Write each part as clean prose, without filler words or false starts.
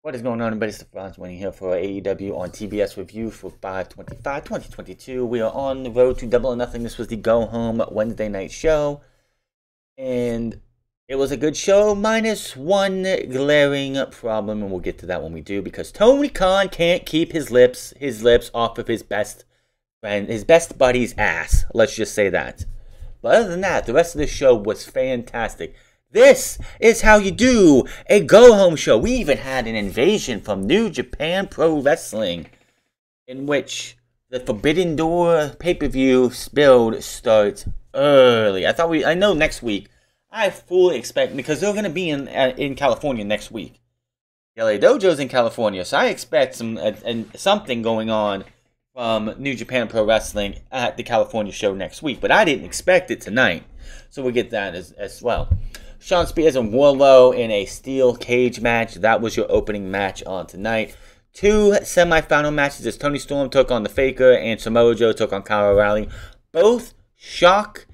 What is going on, everybody? It's the Franz Winning here for AEW on TBS review for 5/25/2022. We are on the road to Double or Nothing. This was the Go Home Wednesday night show, and it was a good show, minus one glaring problem, and we'll get to that when we do, because Tony Khan can't keep his lips off of his best friend, his best buddy's ass. Let's just say that. But other than that, the rest of the show was fantastic. This is how you do a go-home show. We even had an invasion from New Japan Pro Wrestling, in which the Forbidden Door pay-per-view build starts early. I know next week, I fully expect, because they're going to be in California next week. The LA Dojo's in California, so I expect something going on from New Japan Pro Wrestling at the California show next week. But I didn't expect it tonight, so we'll get that as well. Shawn Spears and Wardlow in a steel cage match. That was your opening match on tonight. Two semifinal matches as Tony Storm took on The Faker and Samoa Joe took on Kyle O'Reilly. Both shock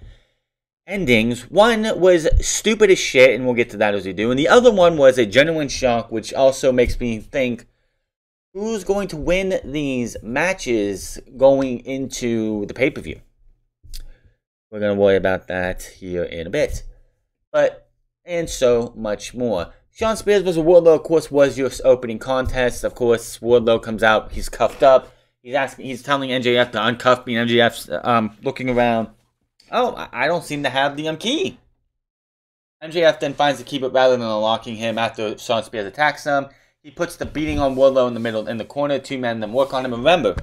endings. One was stupid as shit, and we'll get to that as we do. And the other one was a genuine shock, which also makes me think, who's going to win these matches going into the pay-per-view? We're going to worry about that here in a bit. And so much more. Shawn Spears vs. Wardlow, of course, was your opening contest. Of course, Wardlow comes out. He's cuffed up. He's telling MJF to uncuff me. And MJF's looking around. Oh, I don't seem to have the key. MJF then finds the key, but rather than unlocking him after Shawn Spears attacks him, he puts the beating on Wardlow in the corner. Two men then work on him. Remember,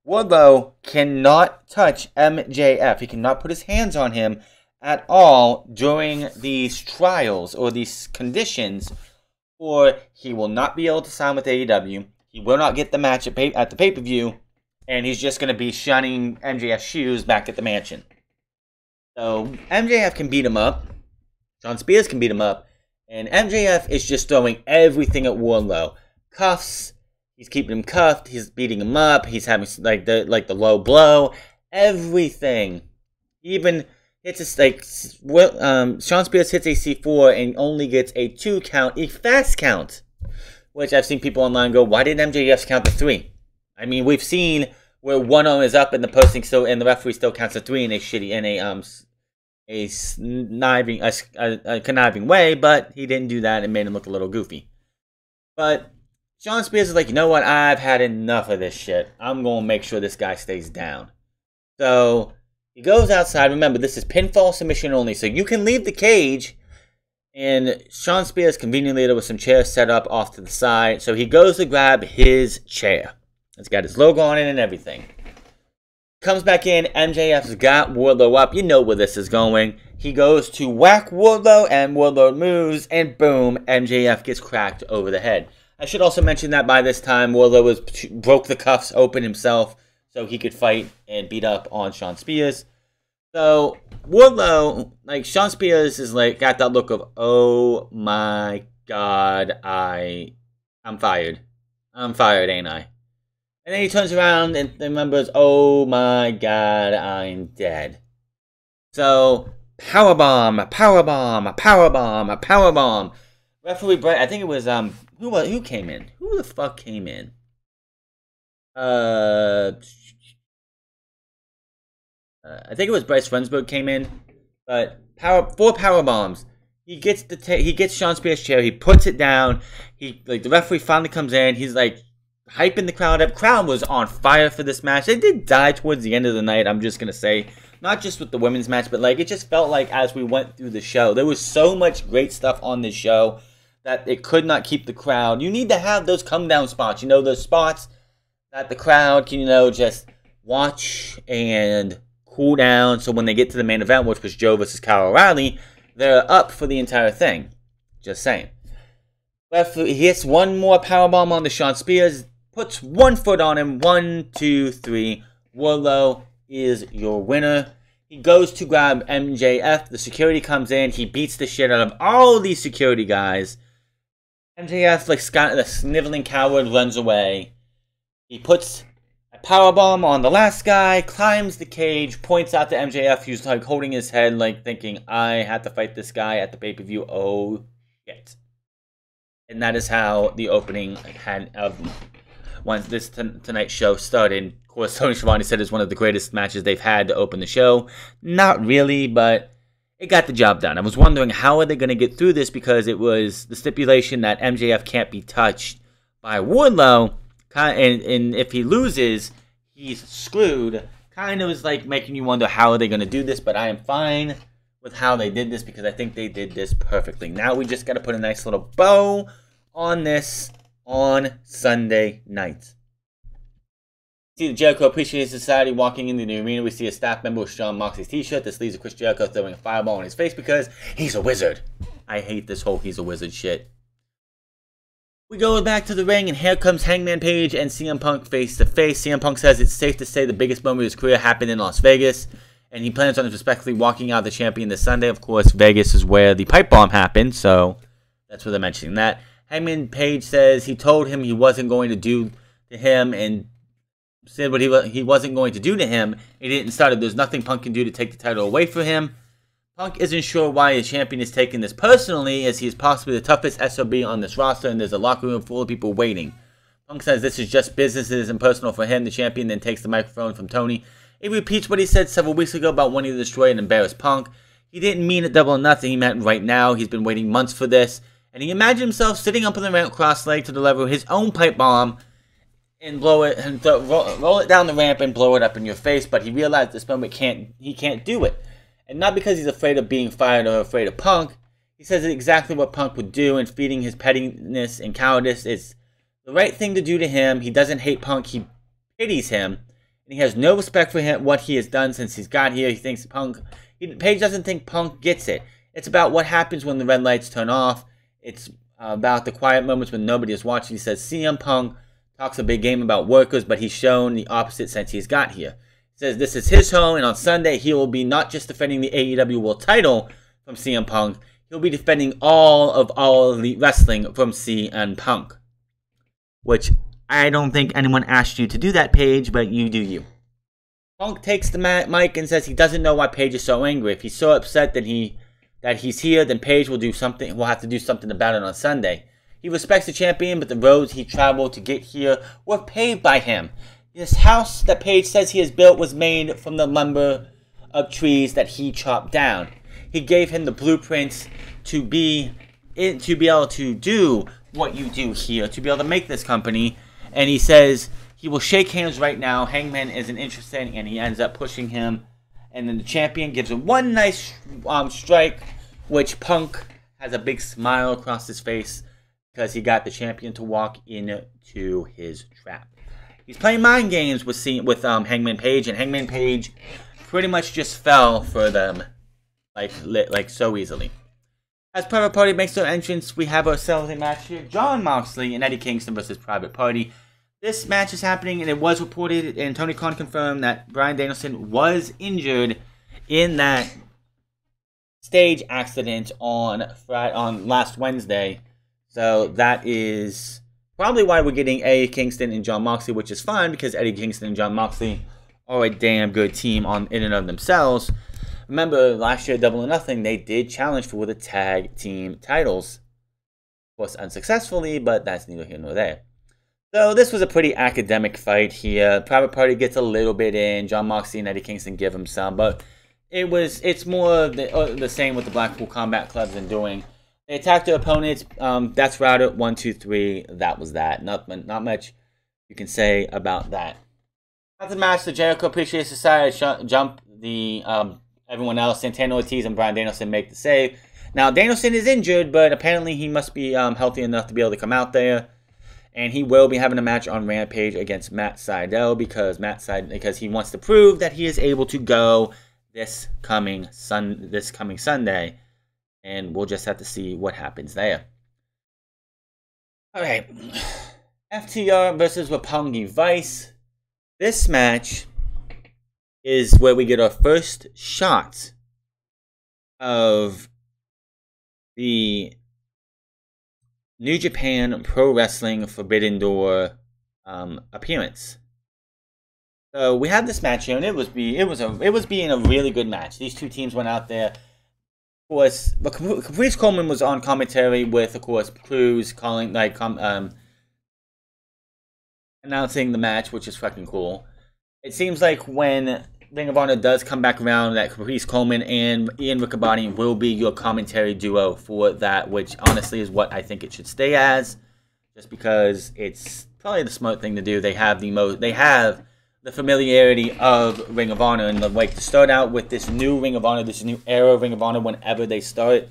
Wardlow cannot touch MJF. He cannot put his hands on him at all during these trials or these conditions, or he will not be able to sign with AEW. He will not get the match at the pay-per-view, and he's just going to be shunning MJF's shoes back at the mansion. So MJF can beat him up, Shawn Spears can beat him up, and MJF is just throwing everything at Wardlow. Cuffs, he's keeping him cuffed, he's beating him up, he's having like the low blow, everything. Even it's just like Shawn Spears hits a C4 and only gets a 2 count, a fast count. Which I've seen people online go, why didn't MJF count to 3? I mean, we've seen where one arm is up and the posting still, and the referee still counts to 3 in a conniving way, but he didn't do that and made him look a little goofy. But Shawn Spears is like, you know what? I've had enough of this shit. I'm gonna make sure this guy stays down. So he goes outside. Remember, this is pinfall submission only, so you can leave the cage. And Shawn Spears conveniently there was some chairs set up off to the side, so he goes to grab his chair. It's got his logo on it and everything. Comes back in. MJF's got Wardlow up. You know where this is going. He goes to whack Wardlow, and Wardlow moves, and boom, MJF gets cracked over the head. I should also mention that by this time, Wardlow broke the cuffs open himself, so he could fight and beat up on Shawn Spears. So Wardlow, like, Shawn Spears is like got that look of, oh my god, I'm fired. I'm fired, ain't I? And then he turns around and remembers, oh my god, I'm dead. So powerbomb, powerbomb, powerbomb, powerbomb. Referee Brett, I think it was who came in? Who the fuck came in? I think it was Bryce Rensburg came in, but 4 power bombs. He gets Shawn Spears' chair. He puts it down. The referee finally comes in. He's like hyping the crowd up. Crowd was on fire for this match. They did die towards the end of the night. I'm just gonna say, not just with the women's match, but like it just felt like as we went through the show, there was so much great stuff on this show that it could not keep the crowd. You need to have those come down spots. You know, those spots that the crowd can, just watch and cool down, so when they get to the main event, which was Joe versus Kyle O'Reilly, they're up for the entire thing. Just saying. He hits one more powerbomb on the Shawn Spears, puts one foot on him. 1, 2, 3. Wardlow is your winner. He goes to grab MJF. The security comes in. He beats the shit out of all these security guys. MJF, like the sniveling coward, runs away. He puts powerbomb on the last guy, climbs the cage, points out to MJF, who's like holding his head, like thinking, I had to fight this guy at the pay-per-view. Oh, shit. And that is how the opening had once this tonight's show started. Of course, Tony Schiavone said it's one of the greatest matches they've had to open the show. Not really, but it got the job done. I was wondering how are they going to get through this, because it was the stipulation that MJF can't be touched by Wardlow, and if he loses, he's screwed. Kind of is like making you wonder how are they going to do this, but I am fine with how they did this because I think they did this perfectly. Now we just got to put a nice little bow on this on Sunday night. See the Jericho Appreciation Society walking into the arena. We see a staff member with Jon Moxley's t-shirt. This leads to Chris Jericho throwing a fireball in his face because he's a wizard. I hate this whole he's a wizard shit. We go back to the ring, and here comes Hangman Page and CM Punk face to face. CM Punk says it's safe to say the biggest moment of his career happened in Las Vegas, and he plans on respectfully walking out the champion this Sunday. Of course, Vegas is where the pipe bomb happened, so that's where they're mentioning that. Hangman Page says he told him he wasn't going to do to him, and said what he wasn't going to do to him. He didn't start it. There's nothing Punk can do to take the title away from him. Punk isn't sure why his champion is taking this personally, as he is possibly the toughest SOB on this roster, and there's a locker room full of people waiting. Punk says this is just business, it isn't personal for him. The champion then takes the microphone from Tony. He repeats what he said several weeks ago about wanting to destroy and embarrass Punk. He didn't mean it Double or Nothing, he meant right now. He's been waiting months for this, and he imagined himself sitting up on the ramp cross-legged to the level of his own pipe bomb, and blow it, and roll it down the ramp and blow it up in your face, but he realized this moment he can't do it. And not because he's afraid of being fired or afraid of Punk. He says exactly what Punk would do, and feeding his pettiness and cowardice is the right thing to do to him. He doesn't hate Punk, he pities him. And he has no respect for him, what he has done since he's got here. He thinks Page doesn't think Punk gets it. It's about what happens when the red lights turn off. It's about the quiet moments when nobody is watching. He says CM Punk talks a big game about workers, but he's shown the opposite since he's got here. Says this is his home, and on Sunday he will be not just defending the AEW World Title from CM Punk, he'll be defending all of All Elite Wrestling from CM Punk. Which I don't think anyone asked you to do that, Paige, but you do you. Punk takes the mic and says he doesn't know why Paige is so angry. If he's so upset that he's here, then Paige will have to do something about it on Sunday. He respects the champion, but the roads he traveled to get here were paved by him. This house that Page says he has built was made from the lumber of trees that he chopped down. He gave him the blueprints to be able to do what you do here, to be able to make this company. And he says he will shake hands right now. Hangman isn't interested, and he ends up pushing him. And then the champion gives him one nice strike, which Punk has a big smile across his face because he got the champion to walk into his trap. He's playing mind games with Hangman Page, and Hangman Page pretty much just fell for them like so easily. As Private Party makes their entrance, we have ourselves a match here. Jon Moxley and Eddie Kingston versus Private Party. This match is happening, and it was reported, and Tony Khan confirmed that Bryan Danielson was injured in that stage accident on last Wednesday. So that is probably why we're getting Eddie Kingston and Jon Moxley, which is fine because Eddie Kingston and Jon Moxley are a damn good team in and of themselves. Remember, last year, Double or Nothing, they did challenge for the tag team titles. Of course, unsuccessfully, but that's neither here nor there. So this was a pretty academic fight here. Private Party gets a little bit in. Jon Moxley and Eddie Kingston give him some, but it's more the same with the Blackpool Combat Clubs and doing. They attacked their opponents. That's router 1, 2, 3. That was that. Not much you can say about that. After the match, the Jericho Appreciation Society jump everyone else. Santana, Ortiz, and Bryan Danielson make the save. Now Danielson is injured, but apparently he must be healthy enough to be able to come out there, and he will be having a match on Rampage against Matt Sydal because he wants to prove that he is able to go this coming Sunday. And we'll just have to see what happens there. Alright. FTR versus Roppongi Vice. This match is where we get our first shot of the New Japan Pro Wrestling Forbidden Door appearance. So we had this match here, and it was being a really good match. These two teams went out there. course, but Caprice Coleman was on commentary with, of course, Cruz calling, like, announcing the match, which is fucking cool. It seems like when Ring of Honor does come back around, that Caprice Coleman and Ian Riccaboni will be your commentary duo for that, which honestly is what I think it should stay as, just because it's probably the smart thing to do. They have the familiarity of Ring of Honor, and like to start out with this new Ring of Honor, this new era of Ring of Honor. Whenever they start,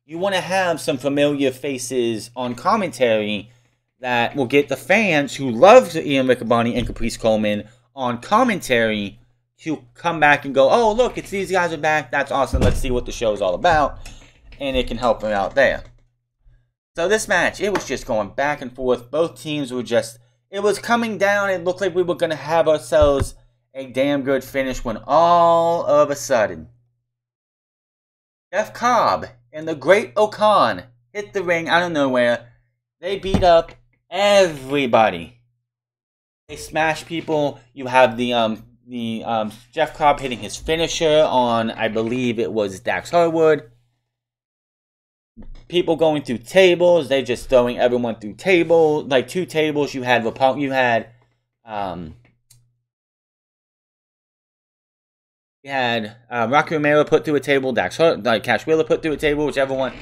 you want to have some familiar faces on commentary that will get the fans who love Ian Riccaboni and Caprice Coleman on commentary to come back and go, oh, look, it's these guys are back. That's awesome. Let's see what the show's all about. And it can help them out there. So this match, it was just going back and forth. Both teams were just, it was coming down. It looked like we were going to have ourselves a damn good finish when all of a sudden, Jeff Cobb and the Great Okan hit the ring out of nowhere. They beat up everybody. They smash people. You have the Jeff Cobb hitting his finisher on, I believe it was Dax Harwood. People going through tables. They just throwing everyone through tables, like 2 tables. You had Rocky Romero put through a table. Cash Wheeler put through a table, whichever one.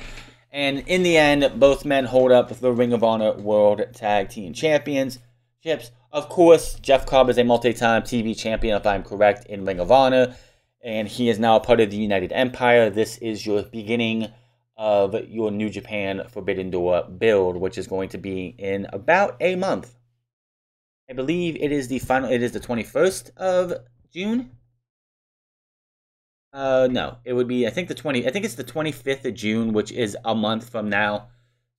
And in the end, both men hold up the Ring of Honor World Tag Team Championships. Of course, Jeff Cobb is a multi-time TV champion, if I'm correct, in Ring of Honor. And he is now part of the United Empire. This is your beginning of your New Japan Forbidden Door build, which is going to be in about a month. I believe it is the 21st of June. No, it would be, I think it's the 25th of June, which is a month from now.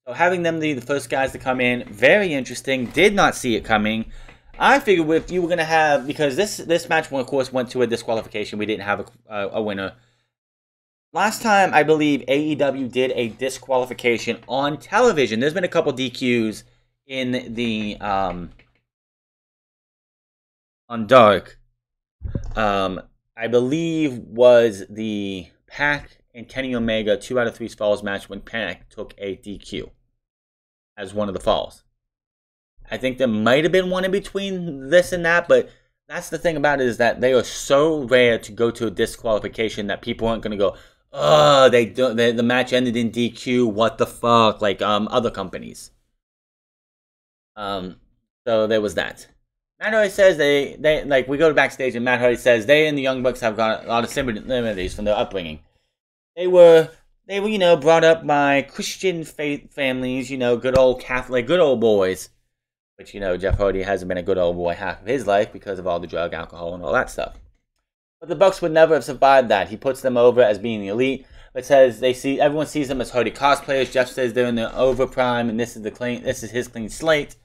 So having them be the first guys to come in, very interesting. Did not see it coming. I figured if you were going to have, because this match, of course, went to a disqualification. We didn't have a winner. Last time, I believe AEW did a disqualification on television. There's been a couple DQs in the, on Dark. I believe was the Pac and Kenny Omega 2 out of 3 falls match when Pac took a DQ as one of the falls. I think there might have been one in between this and that, but that's the thing about it, is that they are so rare to go to a disqualification that people aren't going to go, oh, the match ended in DQ, what the fuck, like other companies. So there was that. Matt Hardy says they like, we go backstage and Matt Hardy says they and the Young Bucks have got a lot of similarities from their upbringing. They were, you know, brought up by Christian faith families, you know, good old Catholic, good old boys. Which, you know, Jeff Hardy hasn't been a good old boy half of his life because of all the drug, alcohol, and all that stuff. But the Bucks would never have survived that. He puts them over as being the elite. It says everyone sees them as Hardy cosplayers. Jeff says they're in their overprime, and this is his clean slate.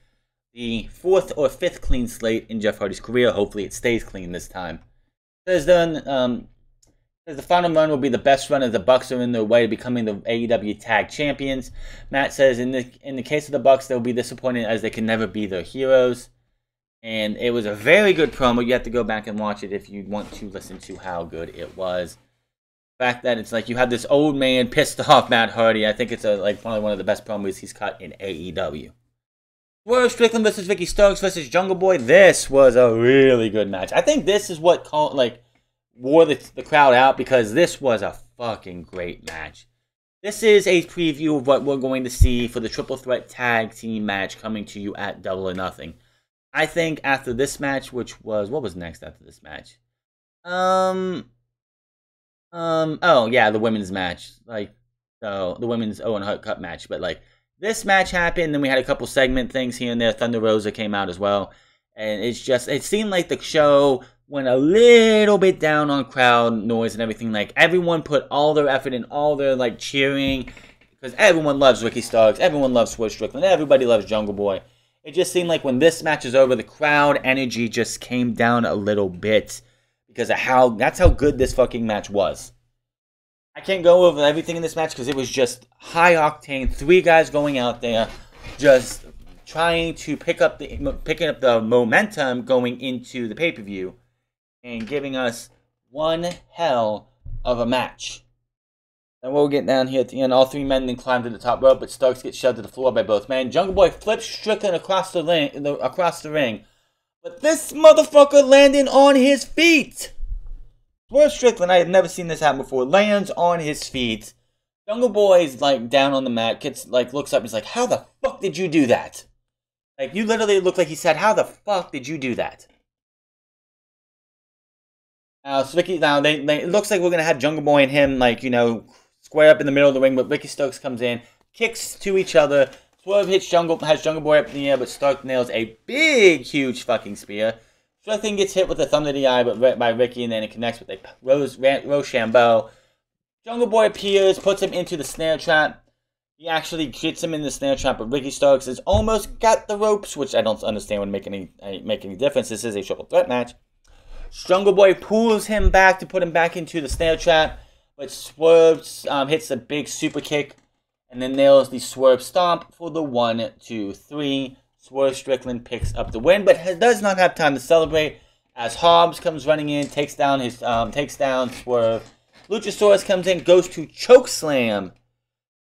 The 4th or 5th clean slate in Jeff Hardy's career. Hopefully it stays clean this time. Says the final run will be the best run, as the Bucks are in their way to becoming the AEW Tag Champions. Matt says in the case of the Bucks, they'll be disappointed as they can never be their heroes. And it was a very good promo. You have to go back and watch it if you want to listen to how good it was. The fact that it's like you have this old man pissed off Matt Hardy. I think it's probably one of the best promos he's cut in AEW. Swerve Strickland versus Ricky Starks versus Jungle Boy. This was a really good match. I think this is what wore the crowd out, because this was a fucking great match. This is a preview of what we're going to see for the Triple Threat Tag Team match coming to you at Double or Nothing. I think after this match, which was, what was next after this match? Oh yeah, the women's match. The women's Owen Hart Cup match. But this match happened, then we had a couple segment things here and there. Thunder Rosa came out as well. And it seemed like the show went a little bit down on crowd noise and everything. Everyone put all their effort in, all their cheering, because everyone loves Ricky Starks, everyone loves Swerve Strickland, everybody loves Jungle Boy. It just seemed like when this match is over, the crowd energy just came down a little bit because of that's how good this fucking match was. I can't go over everything in this match because it was just high octane. 3 guys going out there, just trying to picking up the momentum going into the pay-per-view and giving us one hell of a match. And we'll get down here at the end. All three men then climb to the top rope, but Starks gets shoved to the floor by both men. Jungle Boy flips Strickland across the ring. But this motherfucker landing on his feet. Swerve Strickland, I have never seen this happen before, lands on his feet. Jungle Boy's like down on the mat, looks up and is like, how the fuck did you do that? Like, you literally look like he said, how the fuck did you do that? Now, it looks like we're going to have Jungle Boy and him, like, you know, square up in the middle of the ring, but Ricky Starks comes in, kicks to each other. Swerve has Jungle Boy up in the air, but Stark nails a big, huge fucking spear. Strickland gets hit with a thumb to the eye by Ricky, and then it connects with a Rochambeau. Jungle Boy appears, puts him into the snare trap. He actually gets him in the snare trap, but Ricky Starks has almost got the ropes, which I don't understand would make any difference. This is a triple threat match. Jungle Boy pulls him back to put him back into the snare trap, but Swerve hits a big super kick and then nails the Swerve Stomp for the 1, 2, 3. Swerve Strickland picks up the win, but does not have time to celebrate as Hobbs comes running in, takes down Swerve. Luchasaurus comes in, goes to chokeslam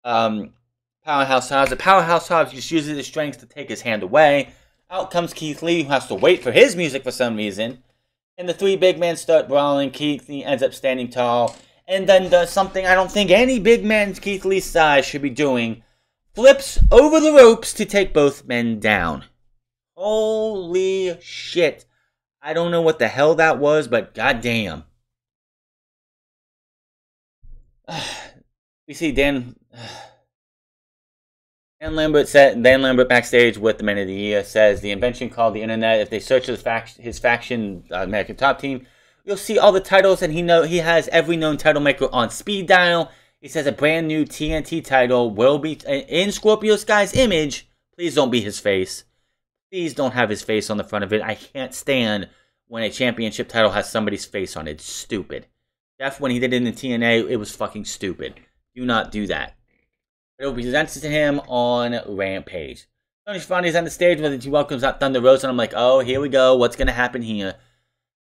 Powerhouse Hobbs. The Powerhouse Hobbs just uses his strength to take his hand away. Out comes Keith Lee, who has to wait for his music for some reason. And the three big men start brawling. Keith Lee ends up standing tall and then does something I don't think any big man Keith Lee's size should be doing. Flips over the ropes to take both men down. Holy shit. I don't know what the hell that was, but goddamn. We see Dan Lambert backstage with the Men of the Year says the invention called the internet. If they search his faction, American Top Team, you'll see all the titles, and he has every known title maker on speed dial. He says a brand new TNT title will be in Scorpio Sky's image. Please don't be his face. Please don't have his face on the front of it. I can't stand when a championship title has somebody's face on it. It's stupid. Jeff, when he did it in the TNA, it was fucking stupid. Do not do that. It will be presented to him on Rampage. Tony Schiavone's on the stage when he welcomes out Thunder Rosa, and I'm like, oh, here we go. What's going to happen here?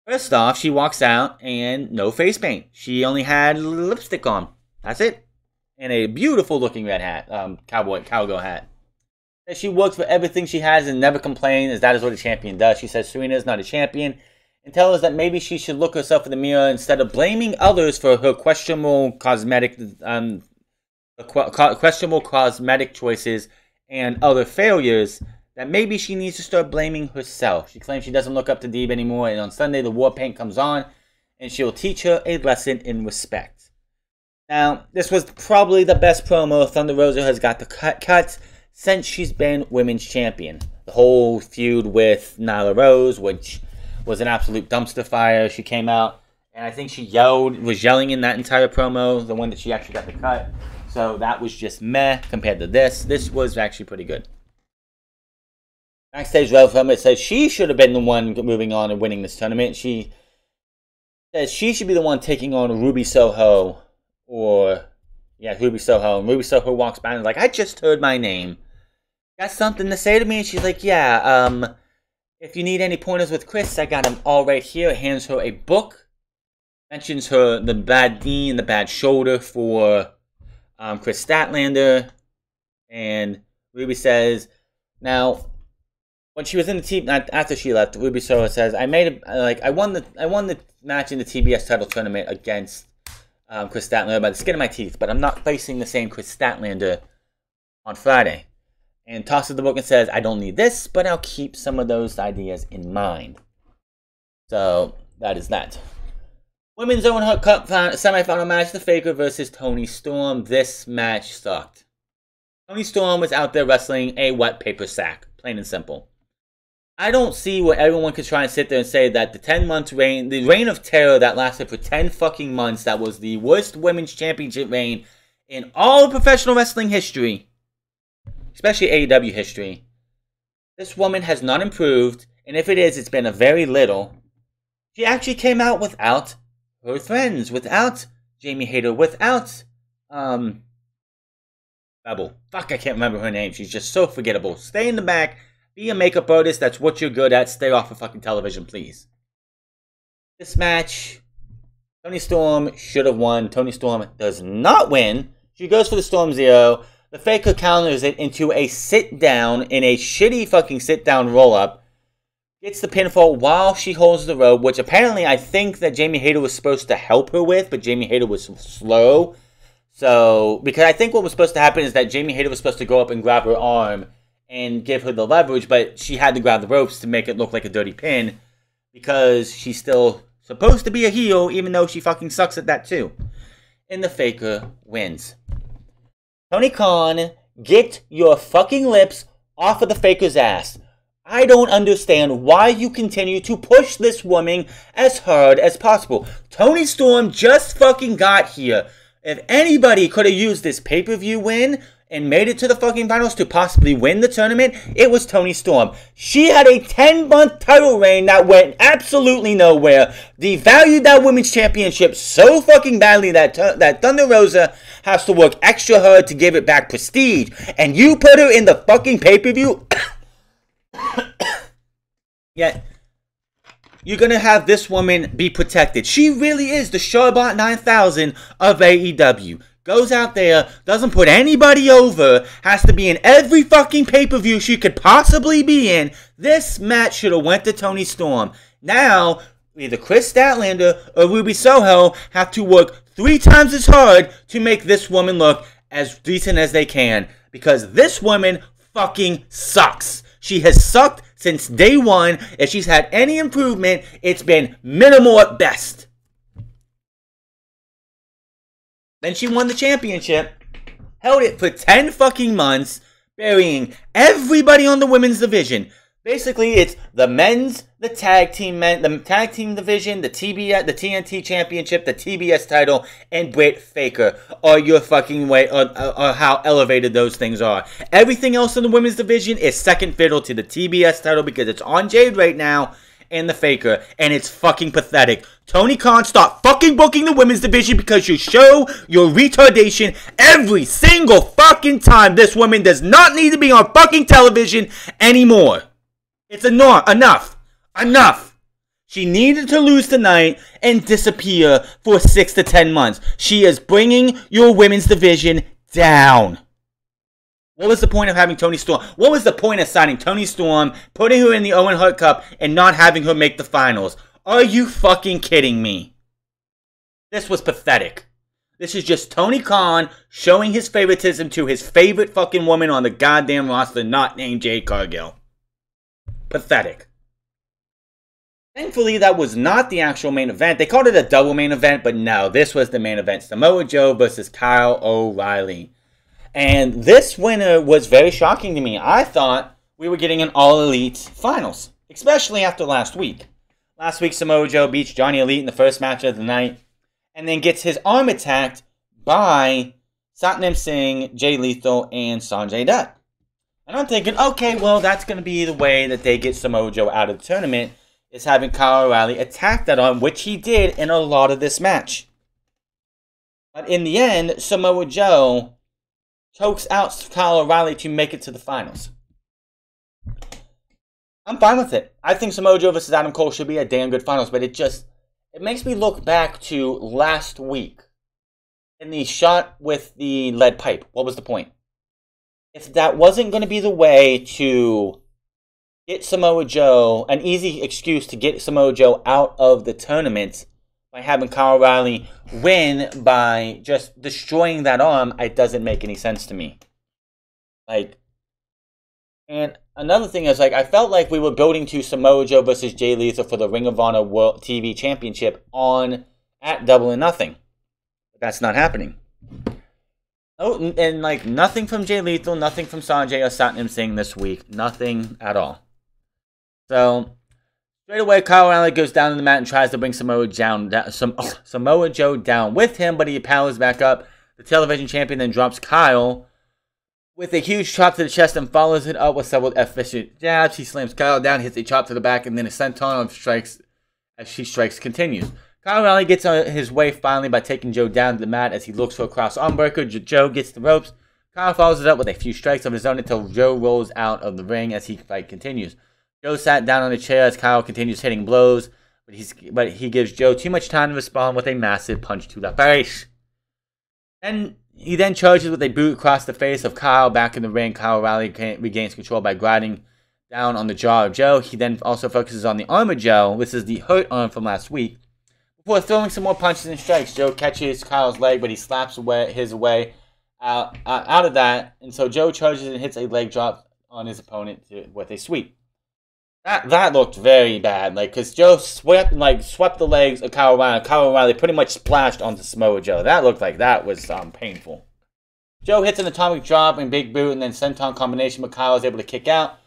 First off, she walks out, and no face paint. She only had lipstick on. That's it. And a beautiful-looking red hat, cowgirl hat. And she works for everything she has and never complains, as that is what a champion does. She says Serena is not a champion, and tells us that maybe she should look herself in the mirror instead of blaming others for her questionable cosmetic choices and other failures, that maybe she needs to start blaming herself. She claims she doesn't look up to Deeb anymore, and on Sunday the war paint comes on, and she will teach her a lesson in respect. Now, this was probably the best promo Thunder Rosa has got to cut since she's been Women's Champion. The whole feud with Nyla Rose, which was an absolute dumpster fire. She came out, and I think she was yelling in that entire promo, the one that she actually got the cut. So that was just meh compared to this. This was actually pretty good. Backstage, Ralph Helmet says she should have been the one moving on and winning this tournament. She says she should be the one taking on Ruby Soho. Ruby Soho. And Ruby Soho walks by and is like, I just heard my name. Got something to say to me? And she's like, yeah, if you need any pointers with Chris, I got them all right here. Hands her a book. Mentions her the bad knee and the bad shoulder for Chris Statlander. And Ruby says, now, when she was in the team, after she left, Ruby Soho says, I won the match in the TBS title tournament against Chris Statlander by the skin of my teeth, but I'm not facing the same Chris Statlander on Friday. And tosses the book and says, I don't need this, but I'll keep some of those ideas in mind. So, that is that. Women's Own Hut Cup semifinal match, The Faker versus Toni Storm. This match sucked. Toni Storm was out there wrestling a wet paper sack, plain and simple. I don't see what everyone could try and sit there and say that the 10-month reign, the reign of terror that lasted for 10 fucking months, that was the worst women's championship reign in all of professional wrestling history, especially AEW history. This woman has not improved, and if it is, it's been a very little. She actually came out without her friends, without Jamie Hayter, without, Rebel. Fuck, I can't remember her name. She's just so forgettable. Stay in the back. Be a makeup artist. That's what you're good at. Stay off of fucking television, please. This match Toni Storm should have won. Toni Storm does not win. She goes for the Storm Zero. The Faker counters it into a sit-down in a shitty fucking sit-down roll-up. Gets the pinfall while she holds the rope, which apparently I think that Jamie Hayter was supposed to help her with, but Jamie Hayter was slow. So, because I think what was supposed to happen is that Jamie Hayter was supposed to go up and grab her arm and give her the leverage, but she had to grab the ropes to make it look like a dirty pin because she's still supposed to be a heel, even though she fucking sucks at that too. And the Faker wins. Tony Khan, get your fucking lips off of the Faker's ass. I don't understand why you continue to push this woman as hard as possible. Toni Storm just fucking got here. If anybody could have used this pay-per-view win and made it to the fucking finals to possibly win the tournament, it was Toni Storm. She had a 10-month title reign that went absolutely nowhere, devalued that women's championship so fucking badly that Thunder Rosa has to work extra hard to give it back prestige, and you put her in the fucking pay-per-view? Yet, you're going to have this woman be protected. She really is the Charlotte 9000 of AEW. Goes out there, doesn't put anybody over, has to be in every fucking pay-per-view she could possibly be in. This match should have went to Toni Storm. Now, either Chris Statlander or Ruby Soho have to work 3 times as hard to make this woman look as decent as they can. Because this woman fucking sucks. She has sucked since day one. If she's had any improvement, it's been minimal at best. Then she won the championship, held it for 10 fucking months, burying everybody on the women's division. Basically, it's the men's, the tag team division, the TNT championship, the TBS title, and Britt Faker are your fucking way, or how elevated those things are. Everything else in the women's division is second fiddle to the TBS title because it's on Jade right now, and the Faker, and it's fucking pathetic. Tony Khan, stop fucking booking the women's division because you show your retardation every single fucking time. This woman does not need to be on fucking television anymore. It's enough. Enough. She needed to lose tonight and disappear for 6 to 10 months. She is bringing your women's division down. What was the point of having Toni Storm? What was the point of signing Toni Storm, putting her in the Owen Hart Cup, and not having her make the finals? Are you fucking kidding me? This was pathetic. This is just Tony Khan showing his favoritism to his favorite fucking woman on the goddamn roster, not named Jade Cargill. Pathetic. Thankfully, that was not the actual main event. They called it a double main event, but no, this was the main event. Samoa Joe versus Kyle O'Reilly. And this winner was very shocking to me. I thought we were getting an all-elite finals, especially after last week. Last week, Samoa Joe beats Johnny Elite in the first match of the night, and then gets his arm attacked by Satnam Singh, Jay Lethal, and Sanjay Dutt. And I'm thinking, okay, well, that's going to be the way that they get Samoa Joe out of the tournament, is having Kyle O'Reilly attack that arm, which he did in a lot of this match. But in the end, Samoa Joe chokes out Kyle O'Reilly to make it to the finals. I'm fine with it. I think Samoa Joe versus Adam Cole should be a damn good finals, but it makes me look back to last week in the shot with the lead pipe. What was the point? If that wasn't going to be the way to get Samoa Joe, an easy excuse to get Samoa Joe out of the tournament by having Kyle O'Reilly win by just destroying that arm, it doesn't make any sense to me. And another thing is, I felt like we were building to Samoa Joe versus Jay Lethal for the Ring of Honor World TV Championship at Double or Nothing. But that's not happening. Oh, and nothing from Jay Lethal, nothing from Sanjay or Satnam Singh this week. Nothing at all. So straight away, Kyle O'Reilly goes down to the mat and tries to bring Samoa Joe down with him, but he powers back up. The television champion then drops Kyle with a huge chop to the chest and follows it up with several efficient jabs. He slams Kyle down, hits a chop to the back, and then a senton of strikes as she strikes continues. Kyle O'Reilly gets on his way finally by taking Joe down to the mat as he looks for a cross armbreaker. Joe gets the ropes. Kyle follows it up with a few strikes of his own until Joe rolls out of the ring as he fight continues. Joe sat down on a chair as Kyle continues hitting blows, But he gives Joe too much time to respond with a massive punch to the face. And he then charges with a boot across the face of Kyle. Back in the ring, Kyle O'Reilly regains control by grinding down on the jaw of Joe. He then also focuses on the arm of Joe. This is the hurt arm from last week. Before throwing some more punches and strikes, Joe catches Kyle's leg, but he slaps his way out of that. And so Joe charges and hits a leg drop on his opponent with a sweep. That looked very bad, because Joe swept the legs of Kyle O'Reilly. Kyle O'Reilly pretty much splashed onto Samoa Joe. That looked like that was painful. Joe hits an atomic drop and big boot, and then senton combination, but Kyle is able to kick out.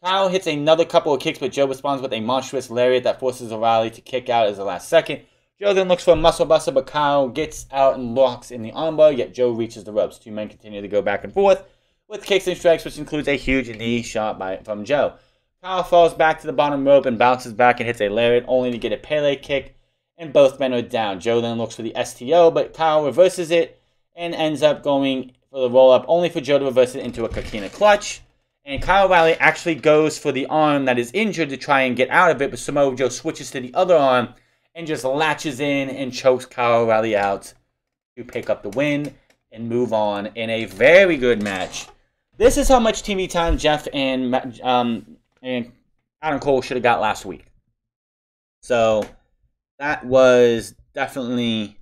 Kyle hits another couple of kicks, but Joe responds with a monstrous lariat that forces O'Reilly to kick out as the last second. Joe then looks for a muscle buster, but Kyle gets out and locks in the armbar, yet Joe reaches the ropes. Two men continue to go back and forth with kicks and strikes, which includes a huge knee shot from Joe. Kyle falls back to the bottom rope and bounces back and hits a lariat, only to get a Pele kick, and both men are down. Joe then looks for the STO, but Kyle reverses it and ends up going for the roll-up, only for Joe to reverse it into a Coquina clutch. And Kyle O'Reilly actually goes for the arm that is injured to try and get out of it, but Samoa Joe switches to the other arm and just latches in and chokes Kyle O'Reilly out to pick up the win and move on in a very good match. This is how much TV time Jeff and Adam Cole should have got last week. So that was definitely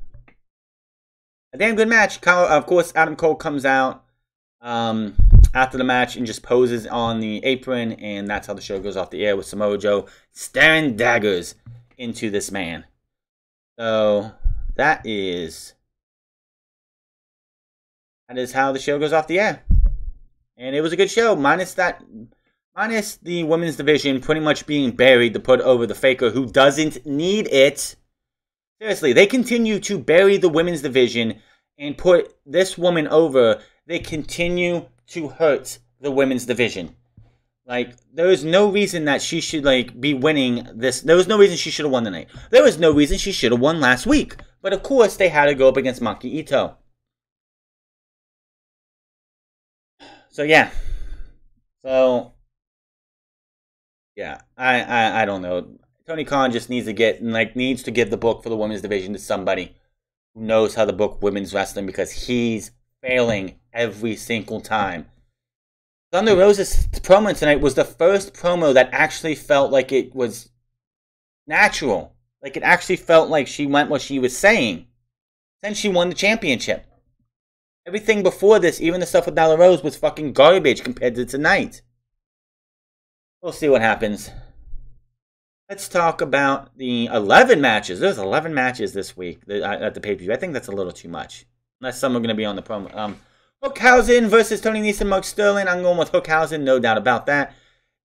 a damn good match. Of course, Adam Cole comes out after the match and just poses on the apron, and that's how the show goes off the air with Samoa Joe staring daggers into this man. So that is how the show goes off the air. And it was a good show, minus the women's division pretty much being buried to put over the Faker, who doesn't need it. Seriously, they continue to bury the women's division and put this woman over. They continue to hurt the women's division. There is no reason that she should, be winning this. There was no reason she should have won tonight. There was no reason she should have won last week. But, of course, they had to go up against Maki Ito. So, yeah. I don't know. Tony Khan just needs to give the book for the women's division to somebody who knows how to book women's wrestling, because he's failing every single time. Thunder Rosa's promo tonight was the first promo that actually felt like it was natural. It actually felt like she meant what she was saying. Since she won the championship. Everything before this, even the stuff with Nyla Rose, was fucking garbage compared to tonight. We'll see what happens. Let's talk about the 11 matches. There's 11 matches this week at the pay-per-view. I think that's a little too much. Unless some are going to be on the promo. Hookhausen versus Tony Nese, Mark Sterling. I'm going with Hookhausen, no doubt about that.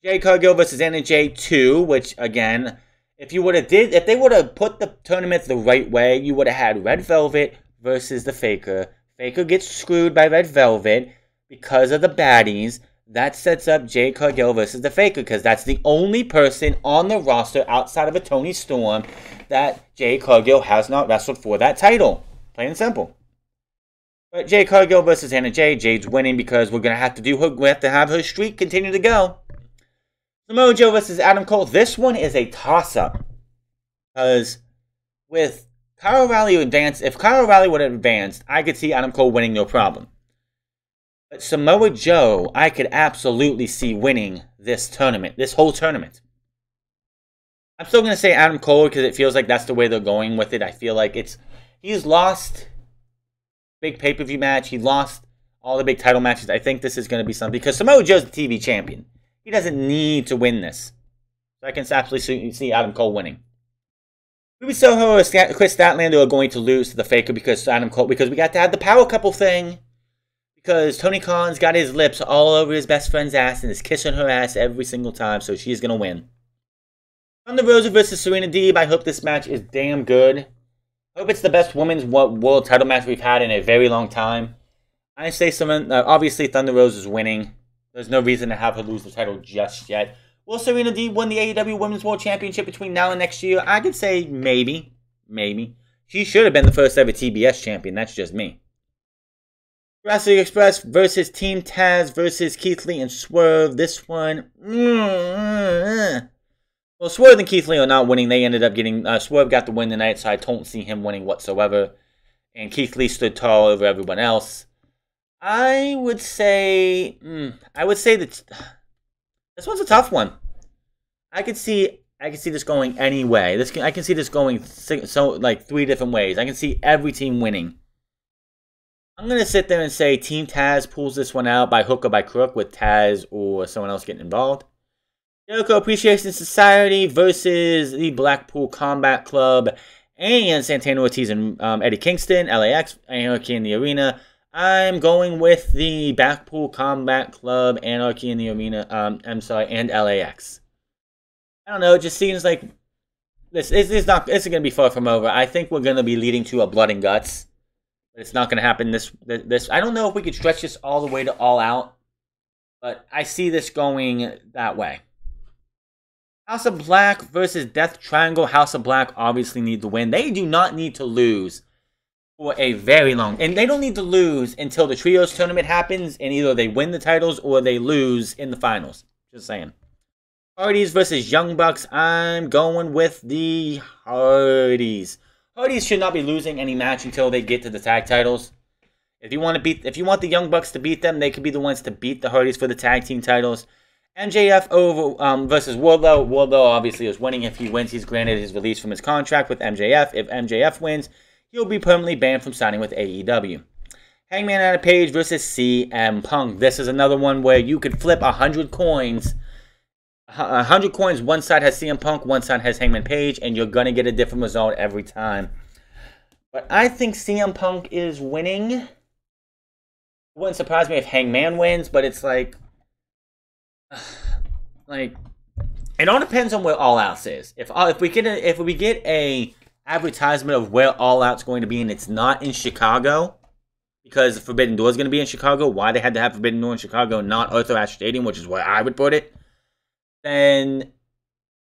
Jay Cargill versus Anna Jay 2, which, again, if they would have put the tournament the right way, you would have had Red Velvet versus the Faker. Faker gets screwed by Red Velvet because of the baddies. That sets up Jay Cargill versus the Faker, because that's the only person on the roster outside of a Tony Storm that Jay Cargill has not wrestled for that title. Plain and simple. But Jay Cargill versus Anna Jay. Jade's winning because we have to have her streak continue to go. Samoa Joe versus Adam Cole. This one is a toss-up. Because with Kyle O'Reilly if Kyle O'Reilly would have advanced, I could see Adam Cole winning no problem. But Samoa Joe, I could absolutely see winning this whole tournament. I'm still going to say Adam Cole because it feels like that's the way they're going with it. I feel like he's lost big pay-per-view match. He lost all the big title matches. I think this is going to be something, because Samoa Joe's the TV champion. He doesn't need to win this. So I can absolutely see Adam Cole winning. Ruby Soho or Chris Statlander are going to lose to the Faker because we got to have the power couple thing. Because Tony Khan's got his lips all over his best friend's ass and is kissing her ass every single time, so she's going to win. Thunder Rosa versus Serena Deeb. I hope this match is damn good. I hope it's the best women's world title match we've had in a very long time. I say obviously Thunder Rosa is winning. There's no reason to have her lose the title just yet. Will Serena Deeb win the AEW Women's World Championship between now and next year? I could say maybe. Maybe. She should have been the first ever TBS champion. That's just me. Jurassic Express versus Team Taz versus Keith Lee and Swerve. This one, Well, Swerve and Keith Lee are not winning. They ended up getting... Swerve got the win tonight, so I don't see him winning whatsoever. And Keith Lee stood tall over everyone else. I would say... that... This one's a tough one. I could see this going any way. I can see this going 3 different ways. I can see every team winning. I'm going to sit there and say Team Taz pulls this one out by hook or by crook with Taz or someone else getting involved. Jericho Appreciation Society versus the Blackpool Combat Club and Santana, Ortiz, and Eddie Kingston, LAX, Anarchy in the Arena. I'm going with the Blackpool Combat Club, Anarchy in the Arena, and LAX. I don't know, it just seems like this isn't going to be far from over. I think we're going to be leading to a Blood and Guts. But it's not going to happen this. I don't know if we could stretch this all the way to All Out. But I see this going that way. House of Black versus Death Triangle. House of Black obviously need to win. They do not need to lose for a very long... And they don't need to lose until the Trios tournament happens. And either they win the titles or they lose in the finals. Just saying. Hardys versus Young Bucks. I'm going with the Hardys. Hardys should not be losing any match until they get to the tag titles. If you want the Young Bucks to beat them, they could be the ones to beat the Hardys for the tag team titles. MJF versus Wardlow. Wardlow obviously is winning. If he wins, he's granted his release from his contract with MJF. If MJF wins, he'll be permanently banned from signing with AEW. Hangman Adam Page versus CM Punk. This is another one where you could flip 100 coins. 100 coins, one side has CM Punk, one side has Hangman Page, and you're going to get a different result every time. But I think CM Punk is winning. It wouldn't surprise me if Hangman wins, but it's like, it all depends on where All Out is. If we get a advertisement of where All Out's going to be and it's not in Chicago, because Forbidden Door is going to be in Chicago, why they had to have Forbidden Door in Chicago, not Arthur Ashe Stadium, which is where I would put it, then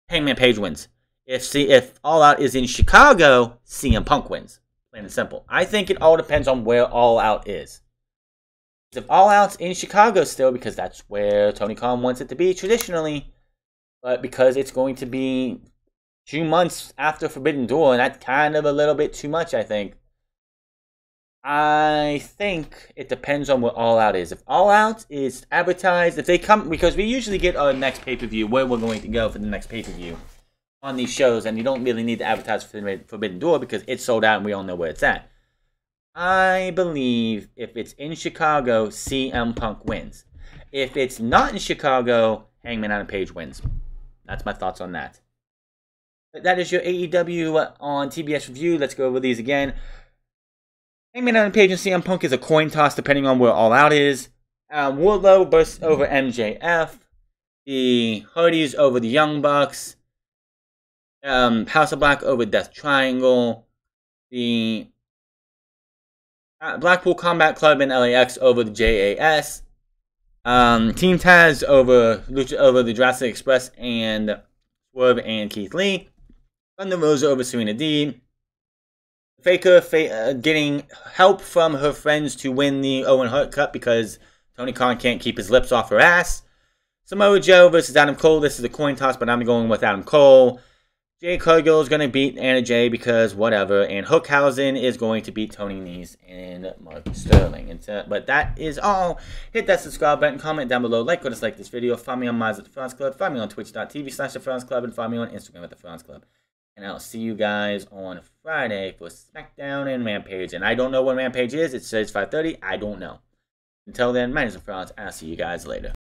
Hangman Page wins. If All Out is in Chicago, CM Punk wins. Plain and simple. I think it all depends on where All Out is. If All Out's in Chicago still, because that's where Tony Khan wants it to be traditionally, but because it's going to be 2 months after Forbidden Door, and that's kind of a little bit too much, I think. I think it depends on where All Out is. If All Out is advertised, if they come, because we usually get our next pay-per-view, where we're going to go for the next pay-per-view on these shows, and you don't really need to advertise for Forbidden Door because it's sold out and we all know where it's at. I believe if it's in Chicago, CM Punk wins. If it's not in Chicago, Hangman Adam Page wins. That's my thoughts on that. That is your AEW on TBS review. Let's go over these again. Hangman Adam Page and CM Punk is a coin toss depending on where All Out is. Wardlow bursts over MJF. The Hardys over the Young Bucks. House of Black over Death Triangle. The Blackpool Combat Club and LAX over the JAS. Team Taz over the Jurassic Express and Swerve and Keith Lee. Thunder Rosa over Serena Deeb. Faker getting help from her friends to win the Owen Hart Cup because Tony Khan can't keep his lips off her ass. Samoa Joe versus Adam Cole. This is a coin toss, but I'm going with Adam Cole. Jay Cargill is going to beat Anna Jay because whatever. And Hookhausen is going to beat Tony Nese and Mark Sterling. But that is all. Hit that subscribe button, comment down below, like or dislike this video. Find me on Miles at the France Club. Find me on twitch.tv/the France Club. And find me on Instagram at the France Club. And I'll see you guys on Friday for SmackDown and Rampage. And I don't know when Rampage is. It says 5:30. I don't know. Until then, my name is France. I'll see you guys later.